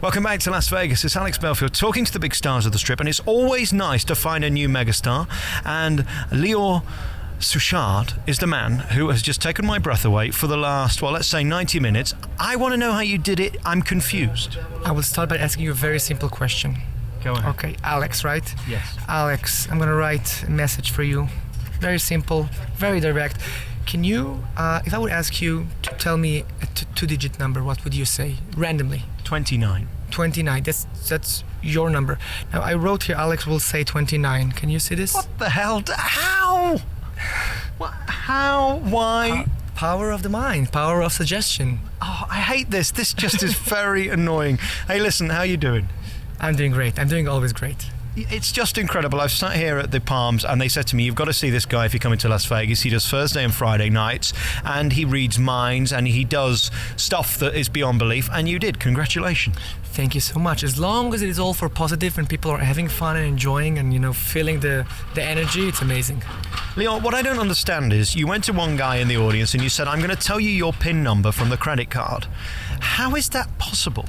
Welcome back to Las Vegas. It's Alex Belfield talking to the big stars of the Strip, and it's always nice to find a new megastar. And Lior Suchard is the man who has just taken my breath away for the last, well, let's say 90 minutes. I want to know how you did it. I'm confused. I will start by asking you a very simple question. Go ahead. Okay, Alex, right? Yes. Alex, I'm going to write a message for you. Very simple, very direct. Can you, if I would ask you to tell me a two-digit number, what would you say, randomly? 29. 29, that's your number. Now, I wrote here, Alex will say 29. Can you see this? What the hell? How? How? Why? Power of the mind, power of suggestion. Oh, I hate this. This just is very annoying. Hey, listen, how you doing? I'm doing great. I'm doing always great. It's just incredible. I've sat here at the Palms and they said to me, you've got to see this guy if you come into Las Vegas. He does Thursday and Friday nights and he reads minds and he does stuff that is beyond belief. And you did. Congratulations. Thank you so much. As long as it is all for positive and people are having fun and enjoying and, feeling the energy, it's amazing. Lior, what I don't understand is you went to one guy in the audience and you said, I'm going to tell you your PIN number from the credit card. How is that possible?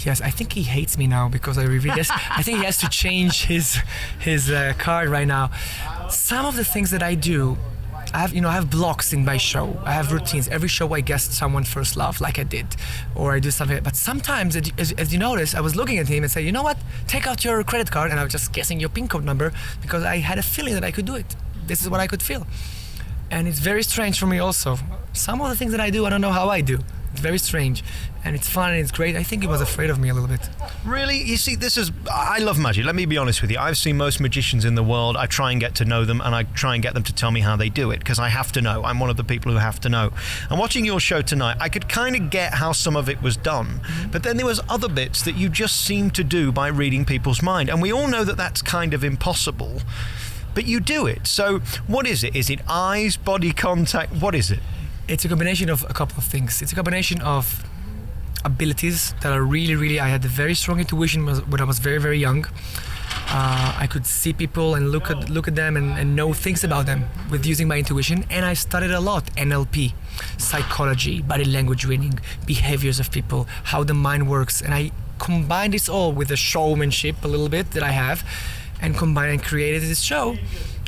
Yes, I think he hates me now because I think he has to change his card right now. Some of the things that I do, I have blocks in my show. I have routines. Every show I guest someone first love, like I did, or I do something. But sometimes, as you notice, I was looking at him and say, you know what? Take out your credit card, and I was just guessing your PIN code number because I had a feeling that I could do it. This is what I could feel, and it's very strange for me also. Some of the things that I do, I don't know how I do. It's very strange, and it's fun and it's great. I think he was afraid of me a little bit. Really? You see, I love magic. Let me be honest with you. I've seen most magicians in the world. I try and get to know them, and I try and get them to tell me how they do it, because I have to know. I'm one of the people who have to know. And watching your show tonight, I could kind of get how some of it was done, but then there was other bits that you just seem to do by reading people's mind. And we all know that that's kind of impossible, but you do it. So what is it? Is it eyes, body contact? What is it? It's a combination of a couple of things. It's a combination of abilities that are really, I had a very strong intuition when I was very, very young. I could see people and look at them and know things about them with using my intuition. And I studied a lot, NLP, psychology, body language reading, behaviors of people, how the mind works. And I combined this all with the showmanship a little bit that I have and combined and created this show.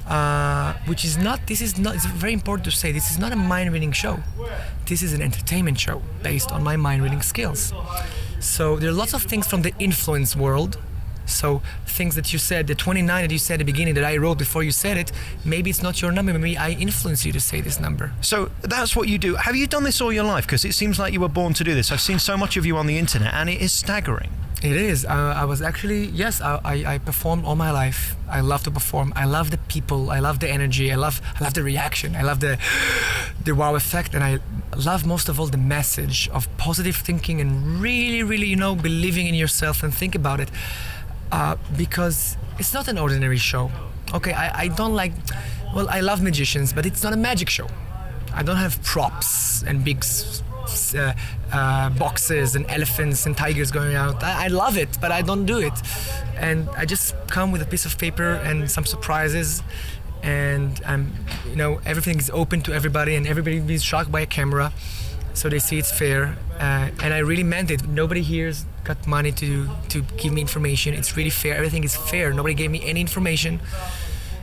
It's very important to say, this is not a mind-reading show. This is an entertainment show based on my mind-reading skills. So there are lots of things from the influence world. So things that you said, the 29 that you said at the beginning that I wrote before you said it, maybe it's not your number, maybe I influence you to say this number. So that's what you do. Have you done this all your life? Because it seems like you were born to do this. I've seen so much of you on the internet and it is staggering. It is. I was actually, yes, I performed all my life. I love to perform. I love the people. I love the energy. I love the reaction. I love the wow effect. And I love most of all the message of positive thinking and really, believing in yourself and think about it. Because it's not an ordinary show. Okay, I don't like, well, I love magicians, but it's not a magic show. I don't have props and big boxes and elephants and tigers going out. I love it, but I don't do it. And I just come with a piece of paper and some surprises, and everything is open to everybody, and everybody is shocked by a camera, so they see it's fair. And I really meant it. Nobody here's got money to give me information. It's really fair. Everything is fair. Nobody gave me any information.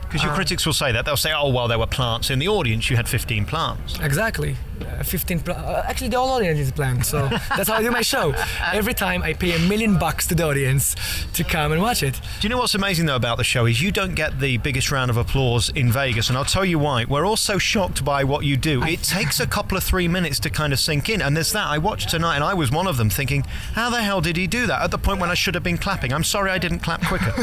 Because your critics will say that. They'll say, oh, well, there were plants in the audience. You had 15 plants. Exactly. 15 actually, the whole audience is planned. So that's how I do my show. Every time I pay $1 million to the audience to come and watch it. Do you know what's amazing, though, about the show is you don't get the biggest round of applause in Vegas. And I'll tell you why. We're all so shocked by what you do. It takes a couple of 3 minutes to kind of sink in. And there's that. I watched tonight, and I was one of them thinking, how the hell did he do that? At the point when I should have been clapping. I'm sorry I didn't clap quicker.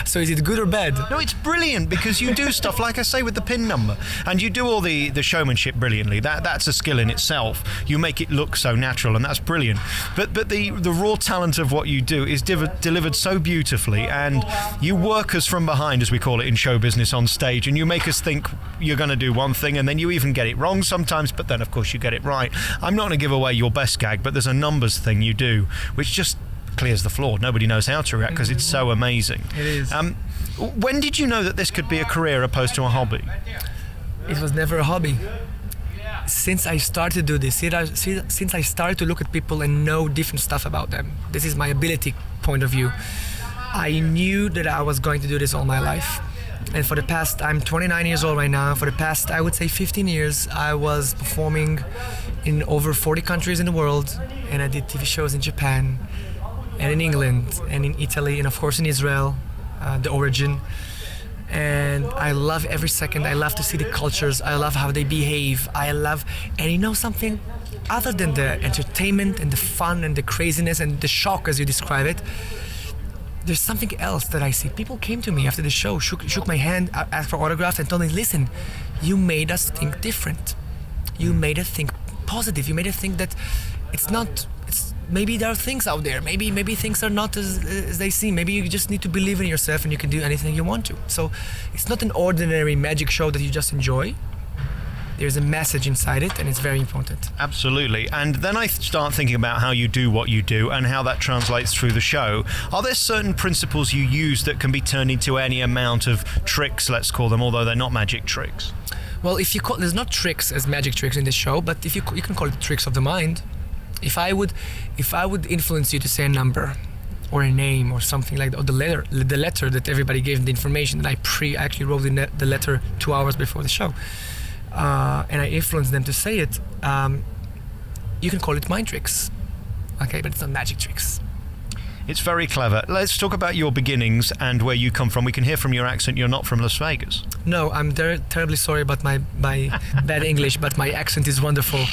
So is it good or bad? No, it's brilliant, because you do stuff, like I say, with the PIN number. And you do all the showmanship brilliantly. That's a skill in itself. You make it look so natural, and that's brilliant. But the raw talent of what you do is delivered so beautifully, and you work us from behind, as we call it in show business, on stage, and you make us think you're going to do one thing, and then you even get it wrong sometimes, but then of course you get it right. I'm not going to give away your best gag, but there's a numbers thing you do which just clears the floor. Nobody knows how to react because it's so amazing. It is. When did you know that this could be a career opposed to a hobby? It was never a hobby. since I started to do this, since I started to look at people and know different stuff about them, this is my ability point of view. I knew that I was going to do this all my life. And for the past, I'm 29 years old right now. For the past, I would say 15 years, I was performing in over 40 countries in the world. And I did TV shows in Japan and in England and in Italy and of course in Israel, the origin. And I love every second. I love to see the cultures. I love how they behave. And you know something? Other than the entertainment and the fun and the craziness and the shock as you describe it, there's something else that I see. People came to me after the show, shook my hand, asked for autographs, and told me, listen, you made us think different. You made us think positive. You made us think that maybe there are things out there. Maybe things are not as they seem. Maybe you just need to believe in yourself and you can do anything you want to. So it's not an ordinary magic show that you just enjoy. There's a message inside it, and it's very important. Absolutely. And then I start thinking about how you do what you do and how that translates through the show. Are there certain principles you use that can be turned into any amount of tricks, let's call them, although they're not magic tricks? Well, there's not tricks as magic tricks in this show, but if you can call it tricks of the mind. If I would influence you to say a number or a name or something like that, or the letter that everybody gave the information that I actually wrote the letter 2 hours before the show. And I influence them to say it, you can call it mind tricks, okay? But it's not magic tricks. It's very clever. Let's talk about your beginnings and where you come from. We can hear from your accent you're not from Las Vegas. No, I'm terribly sorry about my bad English, but my accent is wonderful.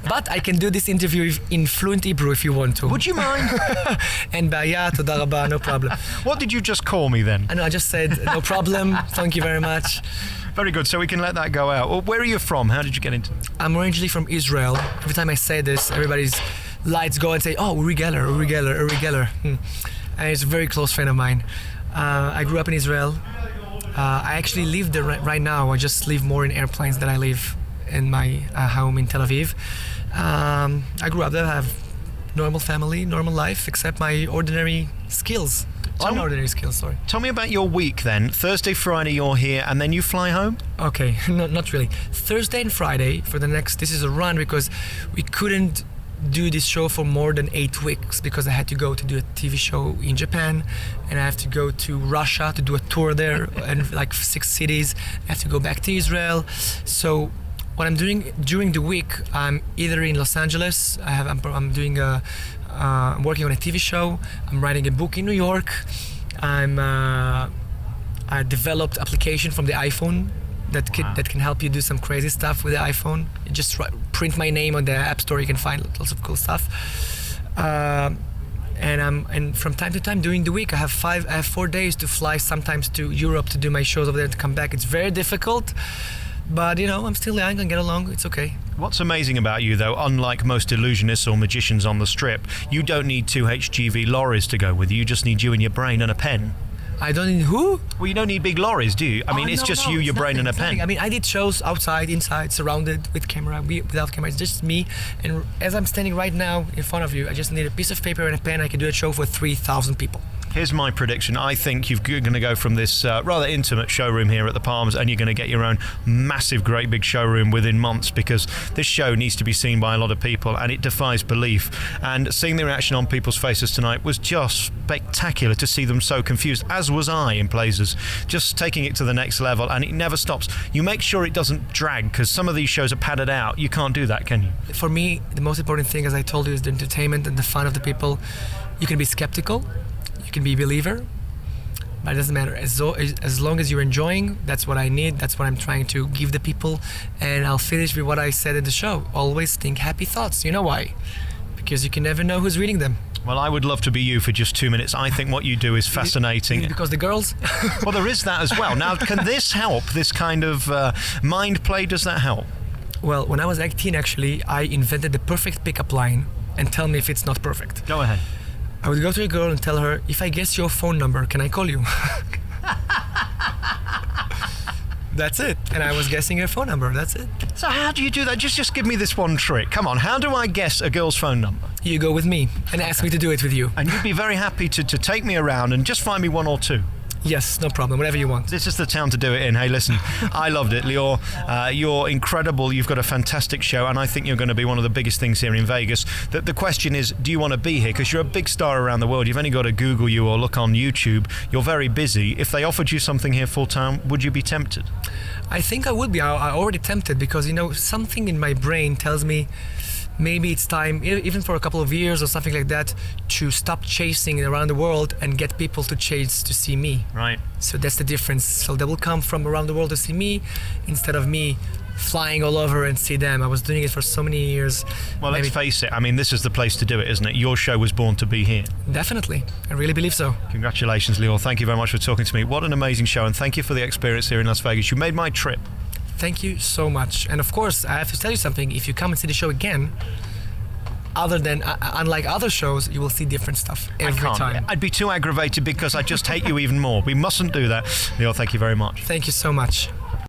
But I can do this interview in fluent Hebrew if you want to. Would you mind? And baya, toda rabba, no problem. What did you just call me then? I just said, no problem, thank you very much. Very good, so we can let that go out. Well, where are you from? How did you get into it? I'm originally from Israel. Every time I say this, everybody's lights go and say, oh, Uri Geller. And it's a very close friend of mine. I grew up in Israel. I actually live there right now. I just live more in airplanes than I live in my home in Tel Aviv. I grew up there. I have normal family, normal life, except my ordinary skills. Unordinary skills, sorry. Tell me about your week then. Thursday, Friday you're here and then you fly home? Okay, not really. Thursday and Friday for the next, this is a run because we couldn't do this show for more than 8 weeks because I had to go to do a TV show in Japan and I have to go to Russia to do a tour there and like 6 cities. I have to go back to Israel. So what I'm doing during the week, I'm either in Los Angeles, I'm doing I'm working on a TV show, I'm writing a book in New York, I developed application from the iPhone that can help you do some crazy stuff with the iPhone. You just print my name on the App Store, you can find lots of cool stuff. And from time to time during the week I have 4 days to fly sometimes to Europe to do my shows over there to come back. It's very difficult, but I'm still young, I can get along, it's okay. What's amazing about you though, unlike most illusionists or magicians on the strip, you don't need 2 HGV lorries to go with you just need you and your brain and a pen. I don't need who? Well, you don't need big lorries, do you? I mean, it's just you, your brain and a pen. I mean, I did shows outside, inside, surrounded with camera, without camera. It's just me. And as I'm standing right now in front of you, I just need a piece of paper and a pen. I can do a show for 3,000 people. Here's my prediction. I think you're going to go from this rather intimate showroom here at the Palms and you're going to get your own massive, great big showroom within months because this show needs to be seen by a lot of people and it defies belief. And seeing the reaction on people's faces tonight was just spectacular to see them so confused, as was I in places, just taking it to the next level, and it never stops. You make sure it doesn't drag because some of these shows are padded out. You can't do that, can you? For me, the most important thing, as I told you, is the entertainment and the fun of the people. You can be skeptical. You can be a believer, but it doesn't matter. As long as you're enjoying, that's what I need. That's what I'm trying to give the people. And I'll finish with what I said in the show. Always think happy thoughts. You know why? Because you can never know who's reading them. Well, I would love to be you for just 2 minutes. I think what you do is fascinating. Because the girls? Well, there is that as well. Now, can this help? This kind of mind play, does that help? Well, when I was 18, actually, I invented the perfect pickup line. And tell me if it's not perfect. Go ahead. I would go to a girl and tell her, if I guess your phone number, can I call you? That's it. And I was guessing her phone number. That's it. So how do you do that? Just give me this one trick. Come on. How do I guess a girl's phone number? You go with me and ask me to do it with you. And you'd be very happy to take me around and just find me 1 or 2. Yes, no problem. Whatever you want. This is the town to do it in. Hey, listen, I loved it, Lior. You're incredible. You've got a fantastic show, and I think you're going to be one of the biggest things here in Vegas. The question is, do you want to be here? Because you're a big star around the world. You've only got to Google you or look on YouTube. You're very busy. If they offered you something here full time, would you be tempted? I think I would be. I already tempted because, you know, something in my brain tells me maybe it's time, even for a couple of years or something like that, to stop chasing around the world and get people to chase to see me. Right. So that's the difference. So they will come from around the world to see me instead of me flying all over and see them. I was doing it for so many years. Well, let's face it. I mean, this is the place to do it, isn't it? Your show was born to be here. Definitely. I really believe so. Congratulations, Lior. Thank you very much for talking to me. What an amazing show, and thank you for the experience here in Las Vegas. You made my trip. Thank you so much. And of course, I have to tell you something. If you come and see the show again, unlike other shows, you will see different stuff every time. I'd be too aggravated because I just hate you even more. We mustn't do that. Lior, thank you very much. Thank you so much.